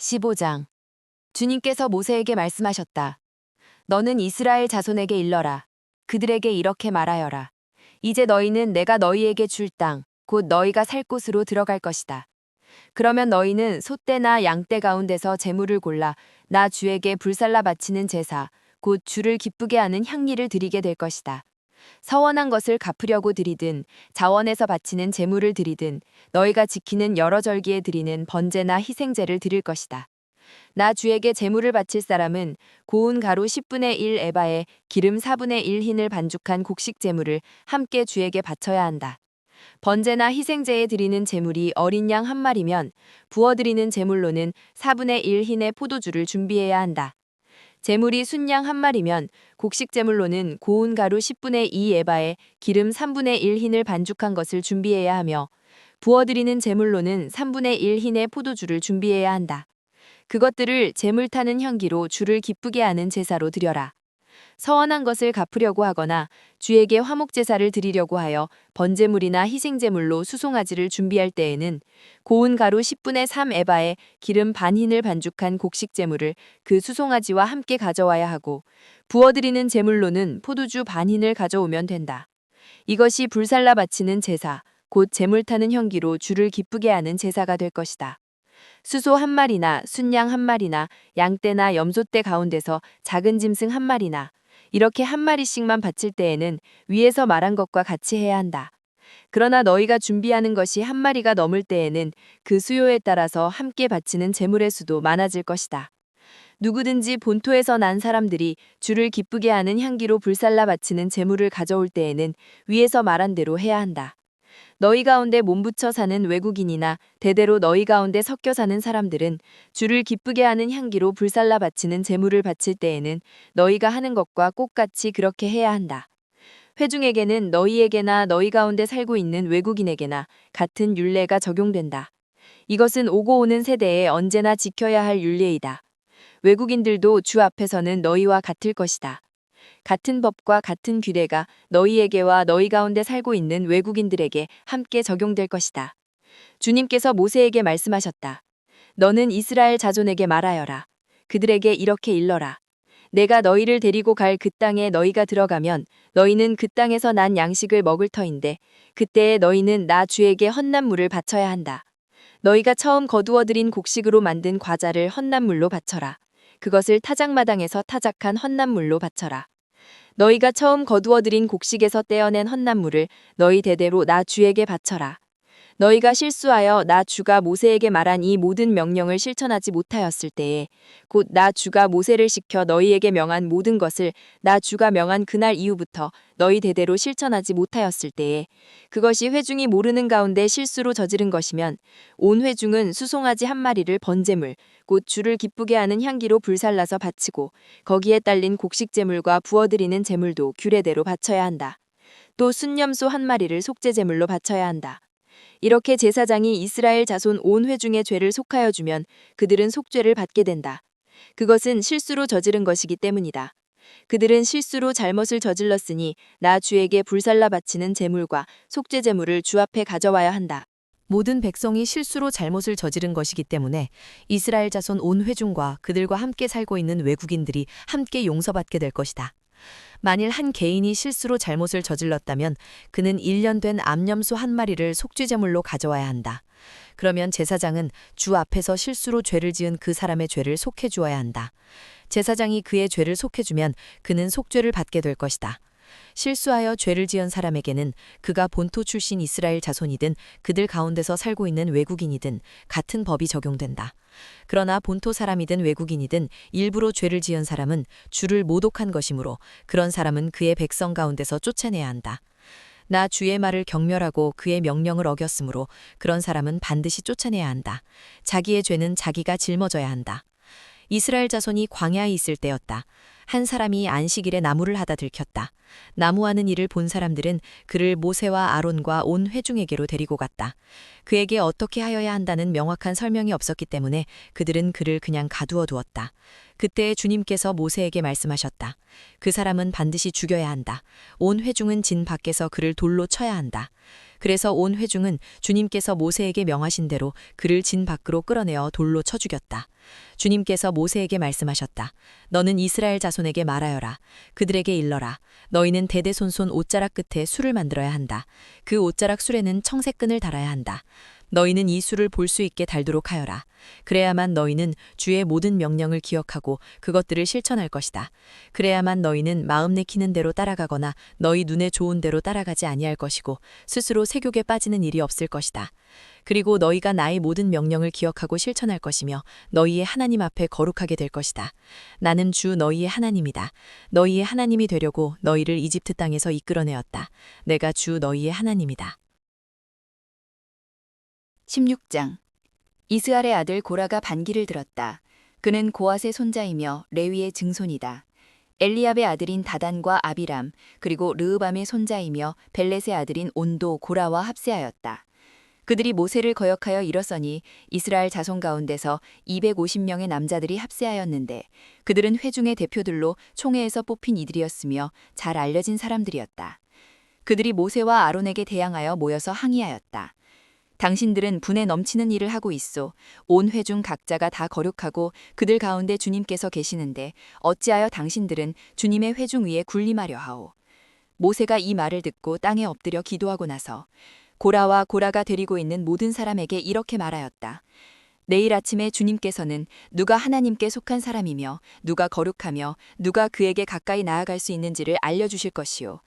15장. 주님께서 모세에게 말씀하셨다. 너는 이스라엘 자손에게 일러라. 그들에게 이렇게 말하여라. 이제 너희는 내가 너희에게 줄 땅, 곧 너희가 살 곳으로 들어갈 것이다. 그러면 너희는 소떼나 양떼 가운데서 제물을 골라 나 주에게 불살라 바치는 제사, 곧 주를 기쁘게 하는 향리를 드리게 될 것이다. 서원한 것을 갚으려고 드리든 자원에서 바치는 제물을 드리든 너희가 지키는 여러 절기에 드리는 번제나 희생제를 드릴 것이다. 나 주에게 제물을 바칠 사람은 고운 가루 10분의 1 에바에 기름 4분의 1 흰을 반죽한 곡식 제물을 함께 주에게 바쳐야 한다. 번제나 희생제에 드리는 제물이 어린 양 한 마리면 부어드리는 제물로는 4분의 1 흰의 포도주를 준비해야 한다. 제물이 순양 한 마리면 곡식 제물로는 고운 가루 10분의 2 에바에 기름 3분의 1 흰을 반죽한 것을 준비해야 하며 부어드리는 제물로는 3분의 1 흰의 포도주를 준비해야 한다. 그것들을 제물 타는 향기로 주를 기쁘게 하는 제사로 드려라. 서원한 것을 갚으려고 하거나 주에게 화목제사를 드리려고 하여 번제물이나 희생제물로 수송아지를 준비할 때에는 고운 가루 10분의 3 에바에 기름 반 흰을 반죽한 곡식제물을 그 수송아지와 함께 가져와야 하고 부어드리는 제물로는 포도주 반 흰을 가져오면 된다. 이것이 불살라 바치는 제사, 곧 제물 타는 향기로 주를 기쁘게 하는 제사가 될 것이다. 수소 한 마리나 순양 한 마리나 양떼나 염소떼 가운데서 작은 짐승 한 마리나 이렇게 한 마리씩만 바칠 때에는 위에서 말한 것과 같이 해야 한다. 그러나 너희가 준비하는 것이 한 마리가 넘을 때에는 그 수요에 따라서 함께 바치는 제물의 수도 많아질 것이다. 누구든지 본토에서 난 사람들이 주를 기쁘게 하는 향기로 불살라 바치는 제물을 가져올 때에는 위에서 말한 대로 해야 한다. 너희 가운데 몸붙여 사는 외국인이나 대대로 너희 가운데 섞여 사는 사람들은 주를 기쁘게 하는 향기로 불살라 바치는 제물을 바칠 때에는 너희가 하는 것과 똑같이 그렇게 해야 한다. 회중에게는 너희에게나 너희 가운데 살고 있는 외국인에게나 같은 율례가 적용된다. 이것은 오고 오는 세대에 언제나 지켜야 할 율례이다. 외국인들도 주 앞에서는 너희와 같을 것이다. 같은 법과 같은 규례가 너희에게와 너희 가운데 살고 있는 외국인들에게 함께 적용될 것이다. 주님께서 모세에게 말씀하셨다. 너는 이스라엘 자손에게 말하여라. 그들에게 이렇게 일러라. 내가 너희를 데리고 갈 그 땅에 너희가 들어가면 너희는 그 땅에서 난 양식을 먹을 터인데 그때에 너희는 나 주에게 헌납물을 바쳐야 한다. 너희가 처음 거두어들인 곡식으로 만든 과자를 헌납물로 바쳐라. 그것을 타작마당에서 타작한 헌납물로 바쳐라. 너희가 처음 거두어들인 곡식에서 떼어낸 헌납물을 너희 대대로 나 주에게 바쳐라. 너희가 실수하여 나 주가 모세에게 말한 이 모든 명령을 실천하지 못하였을 때에 곧 나 주가 모세를 시켜 너희에게 명한 모든 것을 나 주가 명한 그날 이후부터 너희 대대로 실천하지 못하였을 때에 그것이 회중이 모르는 가운데 실수로 저지른 것이면 온 회중은 수송아지 한 마리를 번제물 곧 주를 기쁘게 하는 향기로 불살라서 바치고 거기에 딸린 곡식제물과 부어드리는 제물도 규례대로 바쳐야 한다. 또 순념소 한 마리를 속죄제물로 바쳐야 한다. 이렇게 제사장이 이스라엘 자손 온 회중의 죄를 속하여 주면 그들은 속죄를 받게 된다. 그것은 실수로 저지른 것이기 때문이다. 그들은 실수로 잘못을 저질렀으니 나 주에게 불살라 바치는 제물과 속죄 제물을 주 앞에 가져와야 한다. 모든 백성이 실수로 잘못을 저지른 것이기 때문에 이스라엘 자손 온 회중과 그들과 함께 살고 있는 외국인들이 함께 용서받게 될 것이다. 만일 한 개인이 실수로 잘못을 저질렀다면 그는 1년 된 암염소 한 마리를 속죄제물로 가져와야 한다. 그러면 제사장은 주 앞에서 실수로 죄를 지은 그 사람의 죄를 속해 주어야 한다. 제사장이 그의 죄를 속해 주면 그는 속죄를 받게 될 것이다. 실수하여 죄를 지은 사람에게는 그가 본토 출신 이스라엘 자손이든 그들 가운데서 살고 있는 외국인이든 같은 법이 적용된다. 그러나 본토 사람이든 외국인이든 일부러 죄를 지은 사람은 주를 모독한 것이므로 그런 사람은 그의 백성 가운데서 쫓아내야 한다. 나 주의 말을 경멸하고 그의 명령을 어겼으므로 그런 사람은 반드시 쫓아내야 한다. 자기의 죄는 자기가 짊어져야 한다. 이스라엘 자손이 광야에 있을 때였다. 한 사람이 안식일에 나무를 하다 들켰다. 나무하는 일을 본 사람들은 그를 모세와 아론과 온 회중에게로 데리고 갔다. 그에게 어떻게 하여야 한다는 명확한 설명이 없었기 때문에 그들은 그를 그냥 가두어 두었다. 그때 주님께서 모세에게 말씀하셨다. 그 사람은 반드시 죽여야 한다. 온 회중은 진 밖에서 그를 돌로 쳐야 한다. 그래서 온 회중은 주님께서 모세에게 명하신 대로 그를 진 밖으로 끌어내어 돌로 쳐 죽였다. 주님께서 모세에게 말씀하셨다. 너는 이스라엘 자손에게 말하여라. 그들에게 일러라. 너희는 대대손손 옷자락 끝에 술을 만들어야 한다. 그 옷자락 술에는 청색끈을 달아야 한다. 너희는 이 술을 볼 수 있게 달도록 하여라. 그래야만 너희는 주의 모든 명령을 기억하고 그것들을 실천할 것이다. 그래야만 너희는 마음 내키는 대로 따라가거나 너희 눈에 좋은 대로 따라가지 아니할 것이고 스스로 세욕에 빠지는 일이 없을 것이다. 그리고 너희가 나의 모든 명령을 기억하고 실천할 것이며 너희의 하나님 앞에 거룩하게 될 것이다. 나는 주 너희의 하나님이다. 너희의 하나님이 되려고 너희를 이집트 땅에서 이끌어내었다. 내가 주 너희의 하나님이다. 16장. 이스알의 아들 고라가 반기를 들었다. 그는 고앗의 손자이며 레위의 증손이다. 엘리압의 아들인 다단과 아비람, 그리고 르으밤의 손자이며 벨렛의 아들인 온도, 고라와 합세하였다. 그들이 모세를 거역하여 일었으니 이스라엘 자손 가운데서 250명의 남자들이 합세하였는데 그들은 회중의 대표들로 총회에서 뽑힌 이들이었으며 잘 알려진 사람들이었다. 그들이 모세와 아론에게 대항하여 모여서 항의하였다. 당신들은 분에 넘치는 일을 하고 있소. 온 회중 각자가 다 거룩하고 그들 가운데 주님께서 계시는데 어찌하여 당신들은 주님의 회중 위에 군림하려 하오. 모세가 이 말을 듣고 땅에 엎드려 기도하고 나서 고라와 고라가 데리고 있는 모든 사람에게 이렇게 말하였다. 내일 아침에 주님께서는 누가 하나님께 속한 사람이며 누가 거룩하며 누가 그에게 가까이 나아갈 수 있는지를 알려주실 것이요.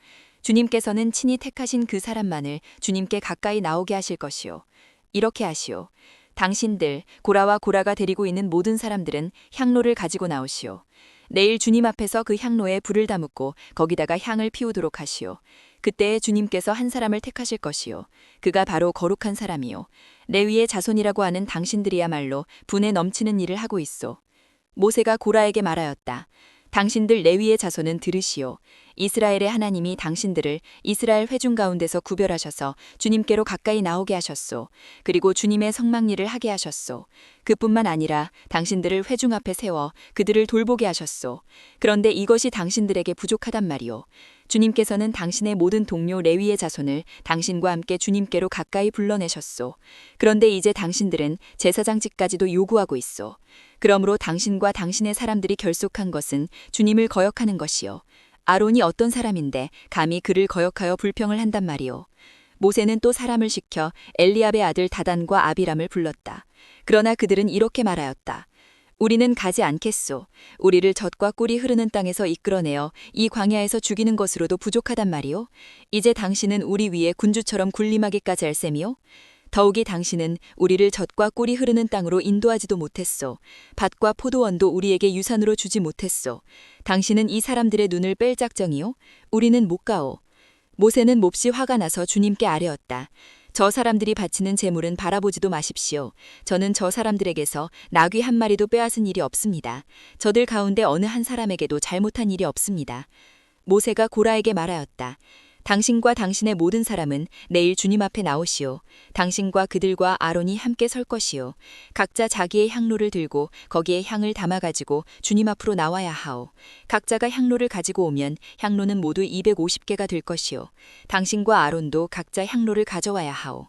주님께서는 친히 택하신 그 사람만을 주님께 가까이 나오게 하실 것이요. 이렇게 하시오. 당신들, 고라와 고라가 데리고 있는 모든 사람들은 향로를 가지고 나오시오. 내일 주님 앞에서 그 향로에 불을 다묻고 거기다가 향을 피우도록 하시오. 그때에 주님께서 한 사람을 택하실 것이요. 그가 바로 거룩한 사람이요. 레위의 자손이라고 하는 당신들이야말로 분에 넘치는 일을 하고 있소. 모세가 고라에게 말하였다. 당신들 레위의 자손은 들으시오. 이스라엘의 하나님이 당신들을 이스라엘 회중 가운데서 구별하셔서 주님께로 가까이 나오게 하셨소. 그리고 주님의 성막일을 하게 하셨소. 그뿐만 아니라 당신들을 회중 앞에 세워 그들을 돌보게 하셨소. 그런데 이것이 당신들에게 부족하단 말이오. 주님께서는 당신의 모든 동료 레위의 자손을 당신과 함께 주님께로 가까이 불러내셨소. 그런데 이제 당신들은 제사장직까지도 요구하고 있소. 그러므로 당신과 당신의 사람들이 결속한 것은 주님을 거역하는 것이요. 아론이 어떤 사람인데 감히 그를 거역하여 불평을 한단 말이오. 모세는 또 사람을 시켜 엘리압의 아들 다단과 아비람을 불렀다. 그러나 그들은 이렇게 말하였다. 우리는 가지 않겠소. 우리를 젖과 꿀이 흐르는 땅에서 이끌어내어 이 광야에서 죽이는 것으로도 부족하단 말이오. 이제 당신은 우리 위에 군주처럼 군림하기까지 할 셈이오. 더욱이 당신은 우리를 젖과 꿀이 흐르는 땅으로 인도하지도 못했소. 밭과 포도원도 우리에게 유산으로 주지 못했소. 당신은 이 사람들의 눈을 뺄 작정이요? 우리는 못 가오. 모세는 몹시 화가 나서 주님께 아뢰었다. 저 사람들이 바치는 제물은 바라보지도 마십시오. 저는 저 사람들에게서 나귀 한 마리도 빼앗은 일이 없습니다. 저들 가운데 어느 한 사람에게도 잘못한 일이 없습니다. 모세가 고라에게 말하였다. 당신과 당신의 모든 사람은 내일 주님 앞에 나오시오. 당신과 그들과 아론이 함께 설 것이오. 각자 자기의 향로를 들고 거기에 향을 담아가지고 주님 앞으로 나와야 하오. 각자가 향로를 가지고 오면 향로는 모두 250개가 될 것이오. 당신과 아론도 각자 향로를 가져와야 하오.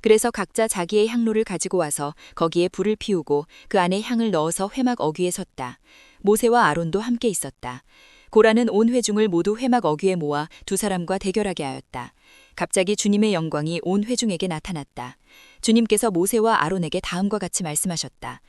그래서 각자 자기의 향로를 가지고 와서 거기에 불을 피우고 그 안에 향을 넣어서 회막 어귀에 섰다. 모세와 아론도 함께 있었다. 고라는 온 회중을 모두 회막 어귀에 모아 두 사람과 대결하게 하였다. 갑자기 주님의 영광이 온 회중에게 나타났다. 주님께서 모세와 아론에게 다음과 같이 말씀하셨다.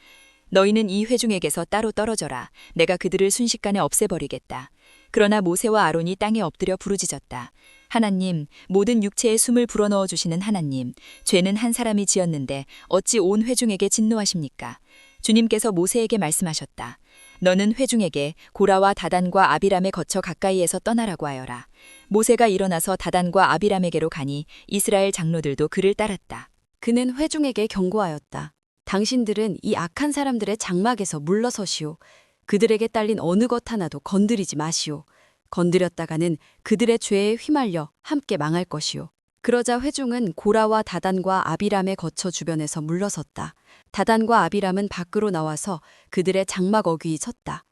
너희는 이 회중에게서 따로 떨어져라. 내가 그들을 순식간에 없애버리겠다. 그러나 모세와 아론이 땅에 엎드려 부르짖었다. 하나님, 모든 육체에 숨을 불어넣어 주시는 하나님, 죄는 한 사람이 지었는데 어찌 온 회중에게 진노하십니까? 주님께서 모세에게 말씀하셨다. 너는 회중에게 고라와 다단과 아비람에 거쳐 가까이에서 떠나라고 하여라. 모세가 일어나서 다단과 아비람에게로 가니 이스라엘 장로들도 그를 따랐다. 그는 회중에게 경고하였다. 당신들은 이 악한 사람들의 장막에서 물러서시오. 그들에게 딸린 어느 것 하나도 건드리지 마시오. 건드렸다가는 그들의 죄에 휘말려 함께 망할 것이오. 그러자 회중은 고라와 다단과 아비람에 거쳐 주변에서 물러섰다. 다단과 아비람은 밖으로 나와서 그들의 장막 어귀에 섰다.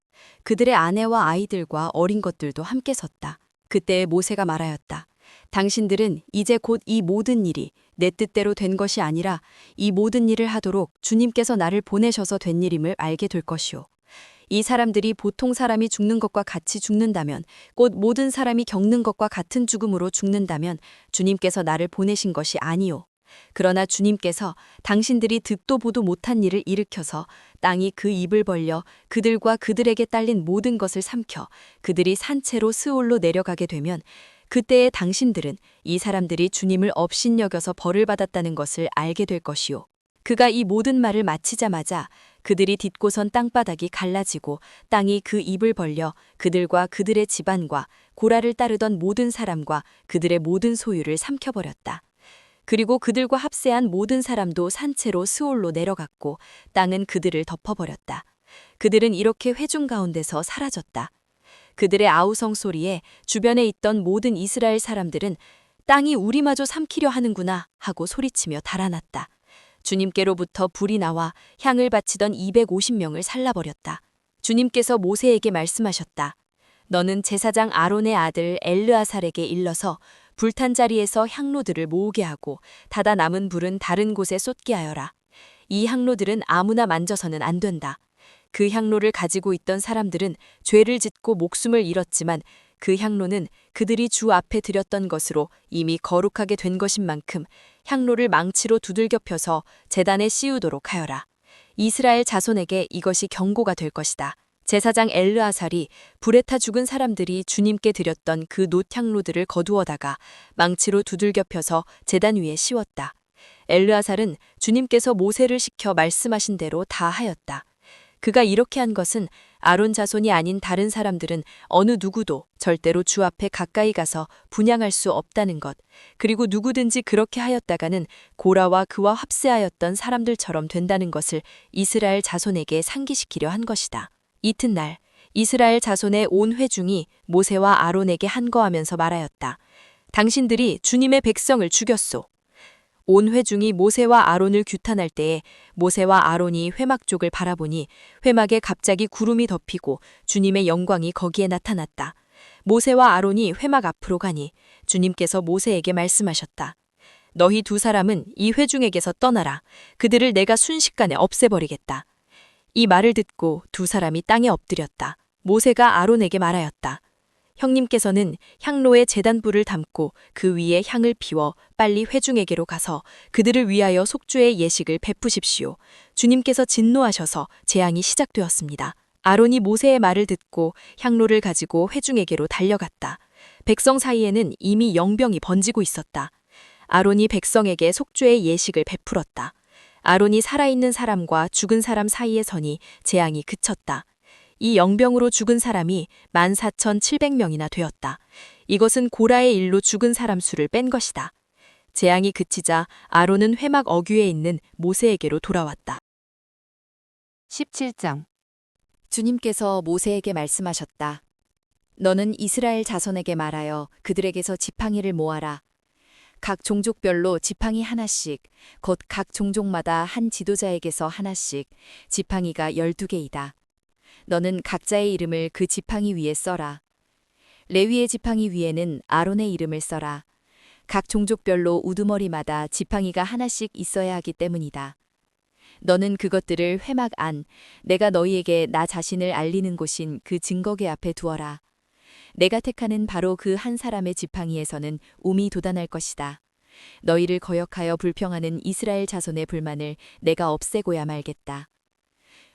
그들의 아내와 아이들과 어린 것들도 함께 섰다. 그때 모세가 말하였다. 당신들은 이제 곧 이 모든 일이 내 뜻대로 된 것이 아니라 이 모든 일을 하도록 주님께서 나를 보내셔서 된 일임을 알게 될 것이요. 이 사람들이 보통 사람이 죽는 것과 같이 죽는다면, 곧 모든 사람이 겪는 것과 같은 죽음으로 죽는다면 주님께서 나를 보내신 것이 아니요. 그러나 주님께서 당신들이 듣도 보도 못한 일을 일으켜서 땅이 그 입을 벌려 그들과 그들에게 딸린 모든 것을 삼켜 그들이 산채로 스올로 내려가게 되면 그때에 당신들은 이 사람들이 주님을 업신여겨서 벌을 받았다는 것을 알게 될 것이요. 그가 이 모든 말을 마치자마자 그들이 딛고선 땅바닥이 갈라지고 땅이 그 입을 벌려 그들과 그들의 집안과 고라를 따르던 모든 사람과 그들의 모든 소유를 삼켜버렸다. 그리고 그들과 합세한 모든 사람도 산채로 스올로 내려갔고 땅은 그들을 덮어버렸다. 그들은 이렇게 회중 가운데서 사라졌다. 그들의 아우성 소리에 주변에 있던 모든 이스라엘 사람들은 땅이 우리마저 삼키려 하는구나 하고 소리치며 달아났다. 주님께로부터 불이 나와 향을 바치던 250명을 살라버렸다. 주님께서 모세에게 말씀하셨다. 너는 제사장 아론의 아들 엘르아살에게 일러서 불탄 자리에서 향로들을 모으게 하고 닫아 남은 불은 다른 곳에 쏟게 하여라. 이 향로들은 아무나 만져서는 안 된다. 그 향로를 가지고 있던 사람들은 죄를 짓고 목숨을 잃었지만 그 향로는 그들이 주 앞에 드렸던 것으로 이미 거룩하게 된 것인 만큼 향로를 망치로 두들겨 펴서 제단에 씌우도록 하여라. 이스라엘 자손에게 이것이 경고가 될 것이다. 제사장 엘르아살이 불에 타 죽은 사람들이 주님께 드렸던 그 놋향로들을 거두어다가 망치로 두들겨 펴서 제단 위에 씌웠다. 엘르아살은 주님께서 모세를 시켜 말씀하신 대로 다 하였다. 그가 이렇게 한 것은 아론 자손이 아닌 다른 사람들은 어느 누구도 절대로 주 앞에 가까이 가서 분향할 수 없다는 것, 그리고 누구든지 그렇게 하였다가는 고라와 그와 합세하였던 사람들처럼 된다는 것을 이스라엘 자손에게 상기시키려 한 것이다. 이튿날 이스라엘 자손의 온 회중이 모세와 아론에게 한거하면서 말하였다. 당신들이 주님의 백성을 죽였소. 온 회중이 모세와 아론을 규탄할 때에 모세와 아론이 회막 쪽을 바라보니 회막에 갑자기 구름이 덮이고 주님의 영광이 거기에 나타났다. 모세와 아론이 회막 앞으로 가니 주님께서 모세에게 말씀하셨다. 너희 두 사람은 이 회중에게서 떠나라. 그들을 내가 순식간에 없애버리겠다. 이 말을 듣고 두 사람이 땅에 엎드렸다. 모세가 아론에게 말하였다. 형님께서는 향로에 제단불을 담고 그 위에 향을 피워 빨리 회중에게로 가서 그들을 위하여 속죄의 예식을 베푸십시오. 주님께서 진노하셔서 재앙이 시작되었습니다. 아론이 모세의 말을 듣고 향로를 가지고 회중에게로 달려갔다. 백성 사이에는 이미 영병이 번지고 있었다. 아론이 백성에게 속죄의 예식을 베풀었다. 아론이 살아있는 사람과 죽은 사람 사이에 서니 재앙이 그쳤다. 이 영병으로 죽은 사람이 14,700명이나 되었다. 이것은 고라의 일로 죽은 사람 수를 뺀 것이다. 재앙이 그치자 아론은 회막 어귀에 있는 모세에게로 돌아왔다. 17장. 주님께서 모세에게 말씀하셨다. 너는 이스라엘 자손에게 말하여 그들에게서 지팡이를 모아라. 각 종족별로 지팡이 하나씩, 곧 각 종족마다 한 지도자에게서 하나씩, 지팡이가 12개이다. 너는 각자의 이름을 그 지팡이 위에 써라. 레위의 지팡이 위에는 아론의 이름을 써라. 각 종족별로 우두머리마다 지팡이가 하나씩 있어야 하기 때문이다. 너는 그것들을 회막 안, 내가 너희에게 나 자신을 알리는 곳인 그 증거계 앞에 두어라. 내가 택하는 바로 그 한 사람의 지팡이에서는 움이 돋아날 것이다. 너희를 거역하여 불평하는 이스라엘 자손의 불만을 내가 없애고야 말겠다.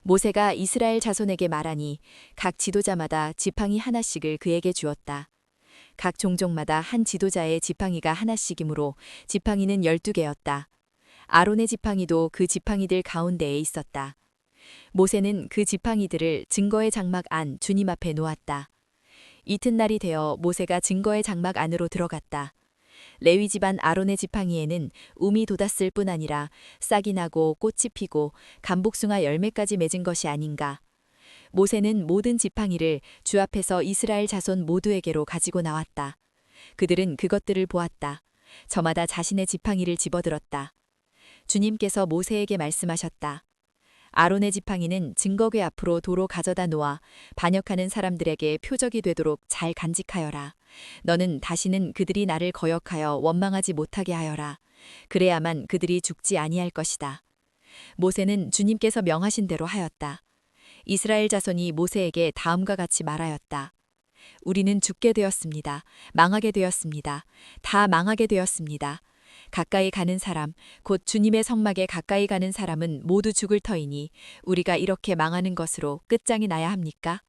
모세가 이스라엘 자손에게 말하니 각 지도자마다 지팡이 하나씩을 그에게 주었다. 각 종족마다 한 지도자의 지팡이가 하나씩이므로 지팡이는 12개였다. 아론의 지팡이도 그 지팡이들 가운데에 있었다. 모세는 그 지팡이들을 증거의 장막 안 주님 앞에 놓았다. 이튿날이 되어 모세가 증거의 장막 안으로 들어갔다. 레위 집안 아론의 지팡이에는 움이 돋았을 뿐 아니라 싹이 나고 꽃이 피고 감복숭아 열매까지 맺은 것이 아닌가. 모세는 모든 지팡이를 주 앞에서 이스라엘 자손 모두에게로 가지고 나왔다. 그들은 그것들을 보았다. 저마다 자신의 지팡이를 집어들었다. 주님께서 모세에게 말씀하셨다. 아론의 지팡이는 증거궤 앞으로 도로 가져다 놓아 반역하는 사람들에게 표적이 되도록 잘 간직하여라. 너는 다시는 그들이 나를 거역하여 원망하지 못하게 하여라. 그래야만 그들이 죽지 아니할 것이다. 모세는 주님께서 명하신 대로 하였다. 이스라엘 자손이 모세에게 다음과 같이 말하였다. 우리는 죽게 되었습니다. 망하게 되었습니다. 다 망하게 되었습니다. 가까이 가는 사람, 곧 주님의 성막에 가까이 가는 사람은 모두 죽을 터이니 우리가 이렇게 망하는 것으로 끝장이 나야 합니까?